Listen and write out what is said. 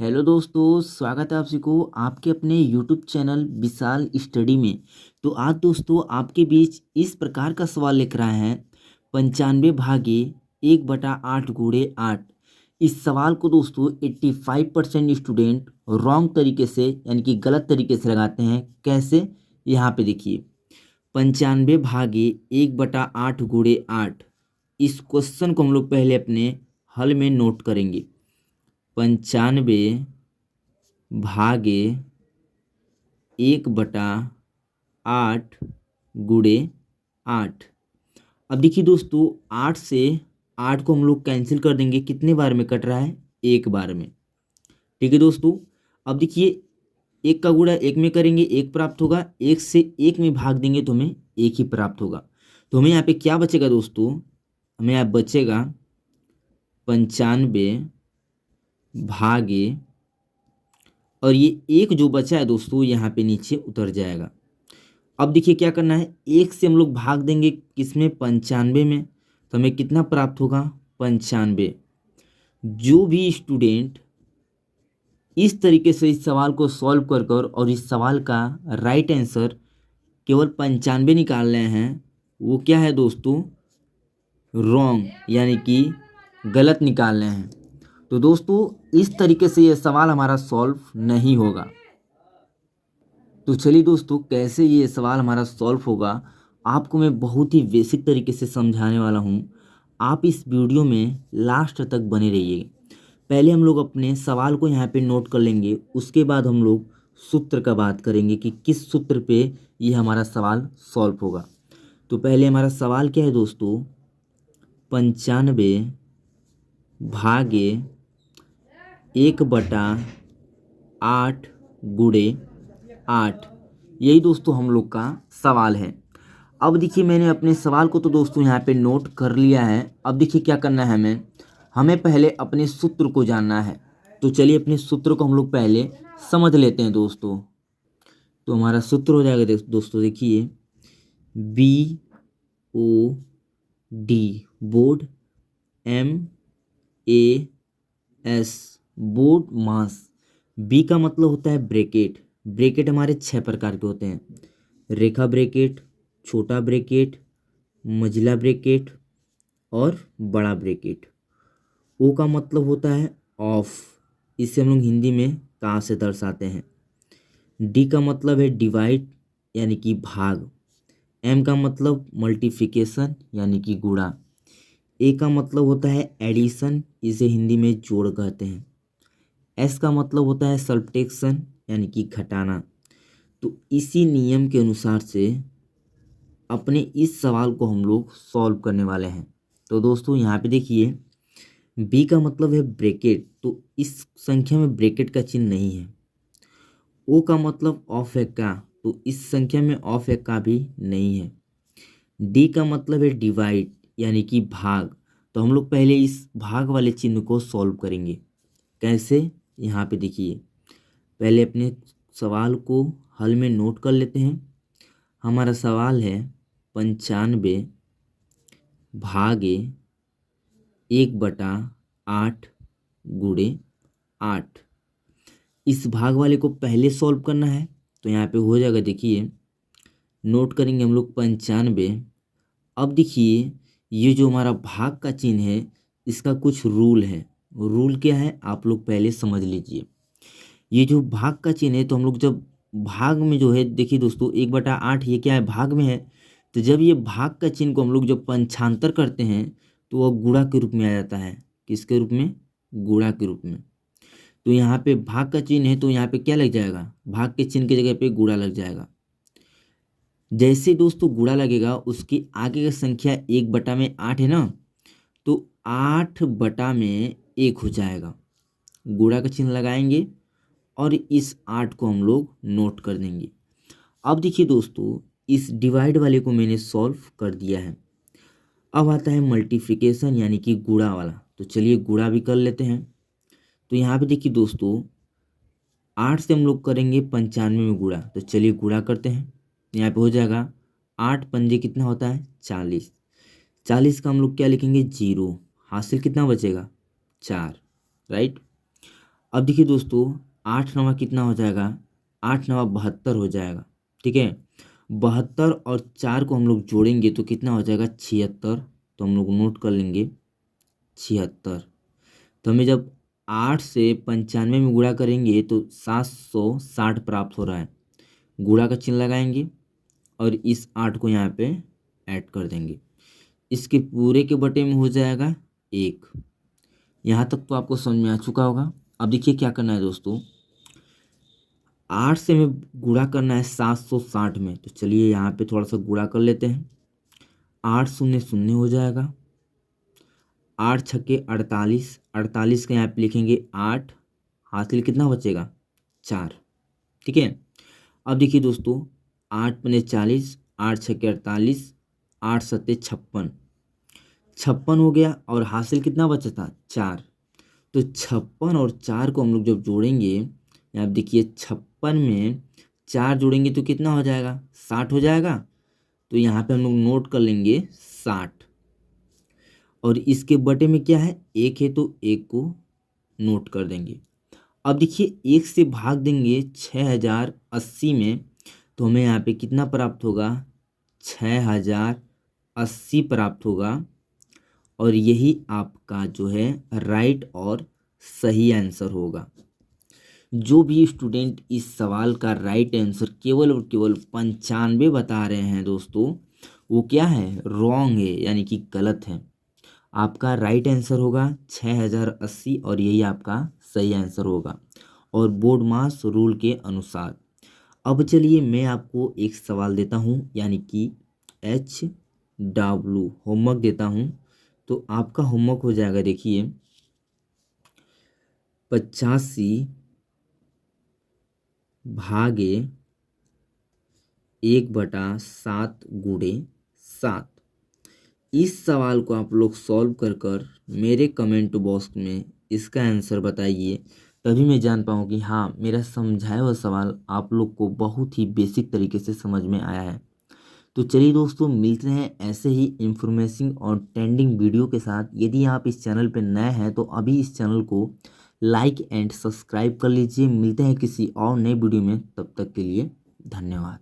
Hello दोस्तों, स्वागत है आप सभी को आपके अपने यूट्यूब चैनल विशाल स्टडी में। तो आज दोस्तों आपके बीच इस प्रकार का सवाल लिख रहा है 95/1/8 × 8। इस सवाल को दोस्तों 85% स्टूडेंट रॉन्ग तरीके से यानी कि गलत तरीके से लगाते हैं। कैसे? यहाँ पे देखिए, 95/1/8 × 8। इस क्वेश्चन को हम लोग पहले अपने हल में नोट करेंगे। 95/1/8 × 8। अब देखिए दोस्तों, 8 से 8 को हम लोग कैंसिल कर देंगे। कितने बार में कट रहा है? एक बार में। ठीक है दोस्तों, अब देखिए, एक का गुणा एक में करेंगे, एक प्राप्त होगा। एक से एक में भाग देंगे तो हमें एक ही प्राप्त होगा। तो हमें यहाँ पे क्या बचेगा दोस्तों? हमें यहाँ बचेगा 95 और ये एक जो बचा है दोस्तों यहाँ पे नीचे उतर जाएगा। अब देखिए क्या करना है, एक से हम लोग भाग देंगे किसमें? 95 में। तो हमें कितना प्राप्त होगा? 95। जो भी स्टूडेंट इस तरीके से इस सवाल को सॉल्व कर और इस सवाल का राइट आंसर केवल 95 निकाल रहे हैं, वो क्या है दोस्तों? रॉन्ग, यानी कि गलत निकाल रहे हैं। तो दोस्तों इस तरीके से ये सवाल हमारा सॉल्व नहीं होगा। तो चलिए दोस्तों, कैसे ये सवाल हमारा सॉल्व होगा आपको मैं बहुत ही बेसिक तरीके से समझाने वाला हूँ। आप इस वीडियो में लास्ट तक बने रहिए। पहले हम लोग अपने सवाल को यहाँ पे नोट कर लेंगे, उसके बाद हम लोग सूत्र का बात करेंगे कि किस सूत्र पे ये हमारा सवाल सॉल्व होगा। तो पहले हमारा सवाल क्या है दोस्तों? 95/1/8 × 8। यही दोस्तों हम लोग का सवाल है। अब देखिए, मैंने अपने सवाल को तो दोस्तों यहाँ पे नोट कर लिया है। अब देखिए क्या करना है, हमें पहले अपने सूत्र को जानना है। तो चलिए अपने सूत्र को हम लोग पहले समझ लेते हैं दोस्तों। तो हमारा सूत्र हो जाएगा दोस्तों, देखिए, BOD बोर्ड, MAS बोर्ड मास। बी का मतलब होता है ब्रैकेट। ब्रैकेट हमारे 6 प्रकार के होते हैं: रेखा ब्रैकेट, छोटा ब्रैकेट, मंझला ब्रैकेट और बड़ा ब्रैकेट। ओ का मतलब होता है ऑफ, इसे हम लोग हिंदी में का से दर्शाते हैं। डी का मतलब है डिवाइड, यानी कि भाग। एम का मतलब मल्टीप्लिकेशन, यानी कि गुणा। ए का मतलब होता है एडिशन, इसे हिंदी में जोड़ कहते हैं। एस का मतलब होता है सब्ट्रैक्शन, यानी कि घटाना। तो इसी नियम के अनुसार से अपने इस सवाल को हम लोग सॉल्व करने वाले हैं। तो दोस्तों यहाँ पे देखिए, बी का मतलब है ब्रैकेट, तो इस संख्या में ब्रैकेट का चिन्ह नहीं है। ओ का मतलब ऑफ है का, तो इस संख्या में ऑफ है का भी नहीं है। डी का मतलब है डिवाइड, यानी कि भाग, तो हम लोग पहले इस भाग वाले चिन्ह को सॉल्व करेंगे। कैसे? यहाँ पे देखिए, पहले अपने सवाल को हल में नोट कर लेते हैं। हमारा सवाल है 95/1/8 × 8। इस भाग वाले को पहले सॉल्व करना है। तो यहाँ पे हो जाएगा, देखिए, नोट करेंगे हम लोग 95। अब देखिए, ये जो हमारा भाग का चिन्ह है, इसका कुछ रूल है। रूल क्या है आप लोग पहले समझ लीजिए। ये जो भाग का चिन्ह है, तो हम लोग जब भाग में जो है, देखिए दोस्तों, 1/8 ये क्या है? भाग में है। तो जब ये भाग का चिन्ह को हम लोग जब पंचांतर करते हैं तो वह गुणा के रूप में आ जाता है। किसके रूप में? गुणा के रूप में। तो यहाँ पे भाग का चिन्ह है, तो यहाँ पे क्या लग जाएगा? भाग के चिन्ह की जगह पे गुणा लग जाएगा। जैसे दोस्तों गुणा लगेगा, उसकी आगे का संख्या 1/8 है ना, तो 8/1 हो जाएगा। गुणा का चिन्ह लगाएंगे और इस 8 को हम लोग नोट कर देंगे। अब देखिए दोस्तों, इस डिवाइड वाले को मैंने सॉल्व कर दिया है। अब आता है मल्टीप्लिकेशन, यानी कि गुणा वाला। तो चलिए गुणा भी कर लेते हैं। तो यहाँ पे देखिए दोस्तों, 8 से हम लोग करेंगे 95 में गुणा। तो चलिए गुणा करते हैं। यहाँ पे हो जाएगा 8 पंजे कितना होता है? 40। 40 का हम लोग क्या लिखेंगे? 0। हासिल कितना बचेगा? 4। राइट। अब देखिए दोस्तों, 8 नवा कितना हो जाएगा, 8 नवा 72 हो जाएगा। ठीक है, 72 और 4 को हम लोग जोड़ेंगे तो कितना हो जाएगा, 76। तो हम लोग नोट कर लेंगे 76। तो हमें जब 8 से 95 में गुणा करेंगे तो 760 प्राप्त हो रहा है। गुणा का चिन्ह लगाएंगे और इस 8 को यहाँ पे ऐड कर देंगे। इसके पूरे के बटे में हो जाएगा 1। यहाँ तक तो आपको समझ में आ चुका होगा। अब देखिए क्या करना है दोस्तों, 8 से हमें गुणा करना है 760 में। तो चलिए यहाँ पे थोड़ा सा गुणा कर लेते हैं। 8 शून्य शून्य हो जाएगा, 8 छक्के 48, 48 का यहाँ पे लिखेंगे 8, हासिल कितना बचेगा, 4। ठीक है, अब देखिए दोस्तों, 8 पने 40, 8 छक्के 48, 8 सत्ते 56, 56 हो गया और हासिल कितना बचा था, 4। तो 56 और 4 को हम लोग जब जोड़ेंगे, यहाँ देखिए 56 में 4 जोड़ेंगे तो कितना हो जाएगा, 60 हो जाएगा। तो यहाँ पे हम लोग नोट कर लेंगे 60। और इसके बटे में क्या है, 1 है, तो 1 को नोट कर देंगे। अब देखिए 1 से भाग देंगे 6080 में, तो हमें यहाँ पे कितना प्राप्त होगा, 6080 प्राप्त होगा। और यही आपका जो है राइट और सही आंसर होगा। जो भी स्टूडेंट इस सवाल का राइट आंसर केवल और केवल 95 बता रहे हैं दोस्तों, वो क्या है, रॉन्ग है, यानी कि गलत है। आपका राइट आंसर होगा 6080 और यही आपका सही आंसर होगा और बोर्ड मास रूल के अनुसार। अब चलिए मैं आपको एक सवाल देता हूँ, यानी कि HW होमवर्क देता हूँ। तो आपका होमवर्क हो जाएगा, देखिए 85 भागे 1/7 गुणे 7। इस सवाल को आप लोग सॉल्व कर मेरे कमेंट बॉक्स में इसका आंसर बताइए, तभी मैं जान पाऊँ कि हाँ, मेरा समझाया हुआ सवाल आप लोग को बहुत ही बेसिक तरीके से समझ में आया है। तो चलिए दोस्तों, मिलते हैं ऐसे ही इंफॉर्मेटिव और ट्रेंडिंग वीडियो के साथ। यदि आप इस चैनल पर नए हैं तो अभी इस चैनल को लाइक एंड सब्सक्राइब कर लीजिए। मिलते हैं किसी और नए वीडियो में, तब तक के लिए धन्यवाद।